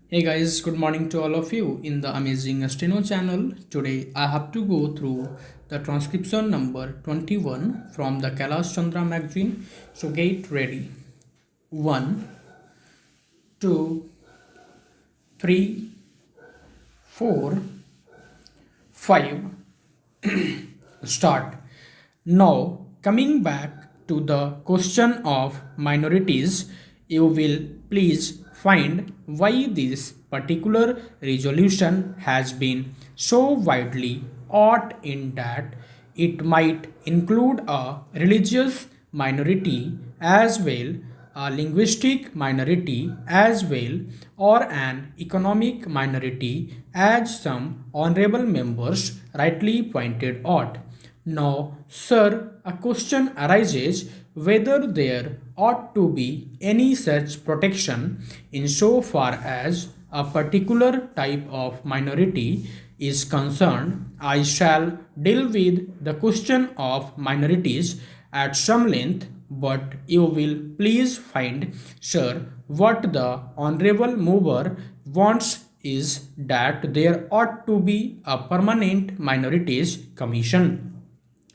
Hey guys, good morning to all of you in the amazing Steno channel. Today I have to go through the transcription number 21 from the Kailash Chandra magazine. So get ready. 1, 2, 3, 4, 5. Start. Now, coming back to the question of minorities, you will please find why this particular resolution has been so widely ought in that it might include a religious minority as well, a linguistic minority as well, or an economic minority, as some honorable members rightly pointed out. Now, sir, a question arises whether there ought to be any such protection insofar as a particular type of minority is concerned. I shall deal with the question of minorities at some length, but you will please find, sir, what the honorable mover wants is that there ought to be a permanent minorities commission.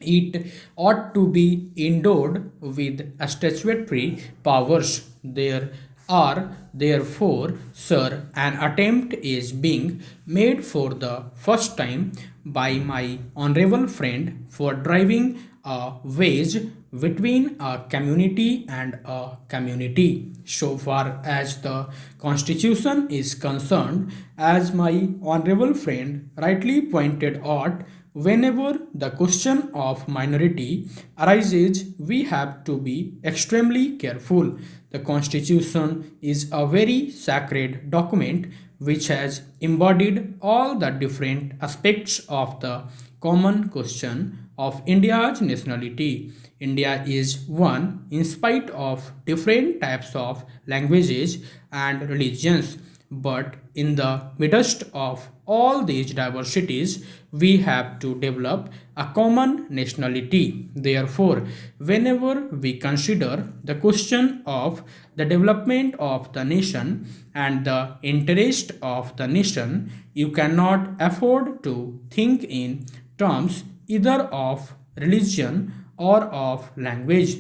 It ought to be endowed with statutory powers. There are, therefore, sir, an attempt is being made for the first time by my honorable friend for driving a wedge between a community and a community. So far as the Constitution is concerned, as my honorable friend rightly pointed out, whenever the question of minority arises, we have to be extremely careful. The Constitution is a very sacred document which has embodied all the different aspects of the common question of India's nationality. India is one in spite of different types of languages and religions. But in the midst of all these diversities, we have to develop a common nationality. Therefore, whenever we consider the question of the development of the nation and the interest of the nation, you cannot afford to think in terms either of religion or of language.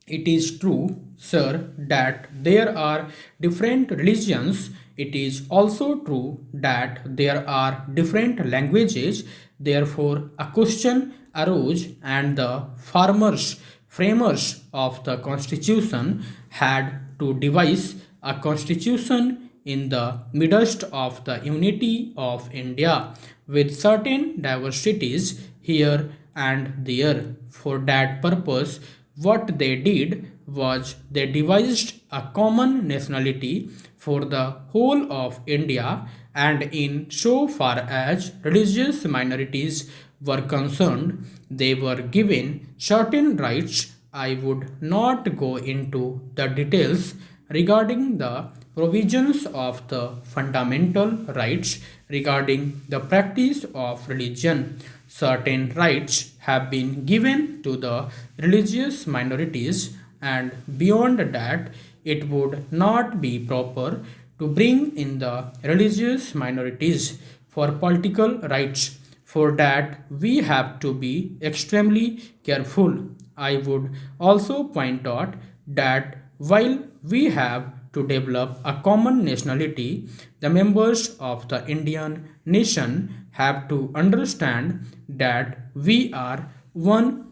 It is true, sir, that there are different religions. It is also true that there are different languages. Therefore, a question arose, and the framers of the constitution had to devise a constitution in the midst of the unity of India with certain diversities here and there. For that purpose, what they did was they devised a common nationality for the whole of India, and in so far as religious minorities were concerned, they were given certain rights. I would not go into the details regarding the provisions of the fundamental rights regarding the practice of religion. Certain rights have been given to the religious minorities, and beyond that, it would not be proper to bring in the religious minorities for political rights. For that, we have to be extremely careful. I would also point out that while we have to develop a common nationality, the members of the Indian nation have to understand that we are one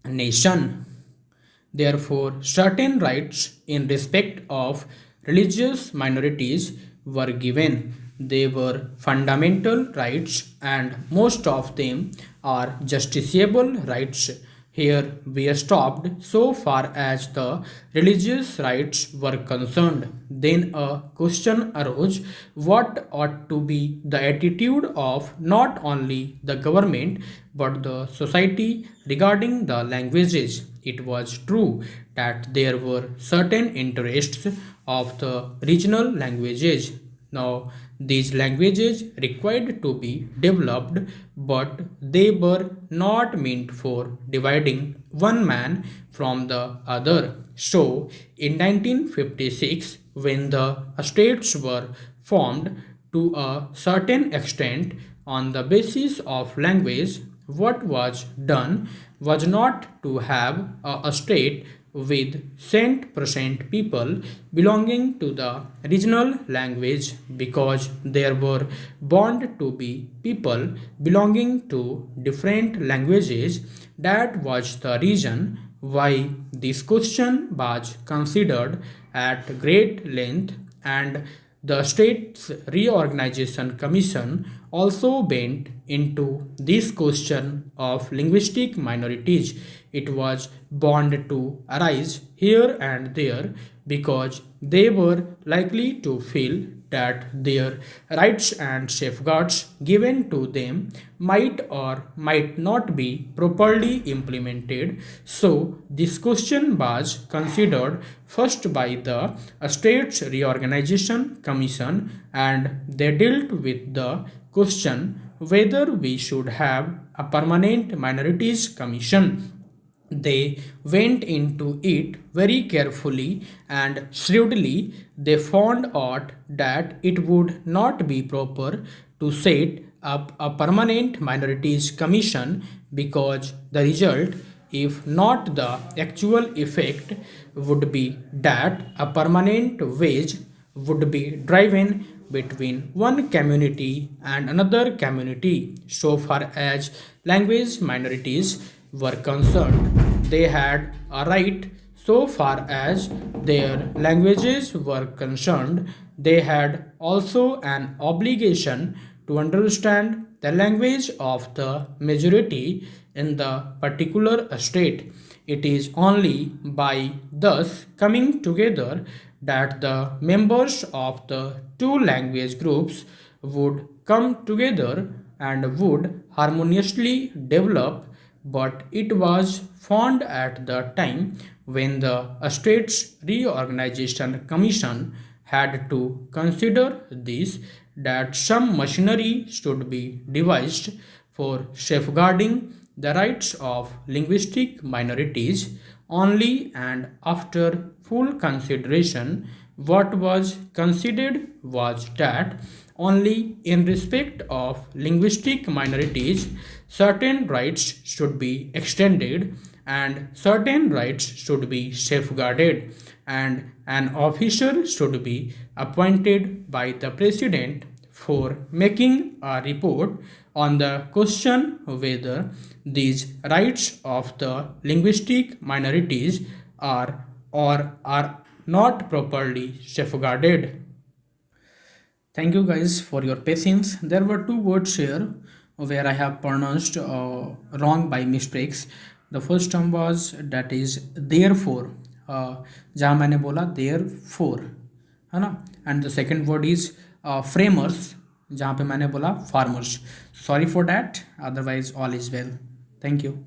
nation. Therefore, certain rights in respect of religious minorities were given. They were fundamental rights, and most of them are justiciable rights. Here we stopped so far as the religious rights were concerned. Then a question arose, what ought to be the attitude of not only the government but the society regarding the languages? It was true that there were certain interests of the regional languages. Now, these languages required to be developed, but they were not meant for dividing one man from the other. So, in 1956, when the states were formed to a certain extent on the basis of language. What was done was not to have a state with cent% people belonging to the regional language, because there were bound to be people belonging to different languages. That was the reason why this question was considered at great length, and the States Reorganization Commission also went into this question of linguistic minorities. It was bound to arise here and there because they were likely to feel that their rights and safeguards given to them might or might not be properly implemented. So, this question was considered first by the States Reorganization Commission, and they dealt with the question whether we should have a permanent minorities commission. They went into it very carefully and shrewdly. They found out that it would not be proper to set up a permanent minorities commission, because the result, if not the actual effect, would be that a permanent wedge would be driven between one community and another community. So far as language minorities were concerned, they had a right. So far as their languages were concerned, they had also an obligation to understand the language of the majority in the particular state. It is only by thus coming together that the members of the two language groups would come together and would harmoniously develop. But it was found at the time when the States Reorganization Commission had to consider this, that some machinery should be devised for safeguarding the rights of linguistic minorities. Only and after full consideration, what was considered was that only in respect of linguistic minorities certain rights should be extended and certain rights should be safeguarded, and an officer should be appointed by the president for making a report on the question whether these rights of the linguistic minorities are or are not properly safeguarded. Thank you guys for your patience. There were two words here where I have pronounced wrong by mistakes. The first term was, that is therefore, जहाँ मैंने बोला therefore, है ना, and the second word is framers, जहाँ पे मैंने बोला farmers. Sorry for that, otherwise all is well. Thank you.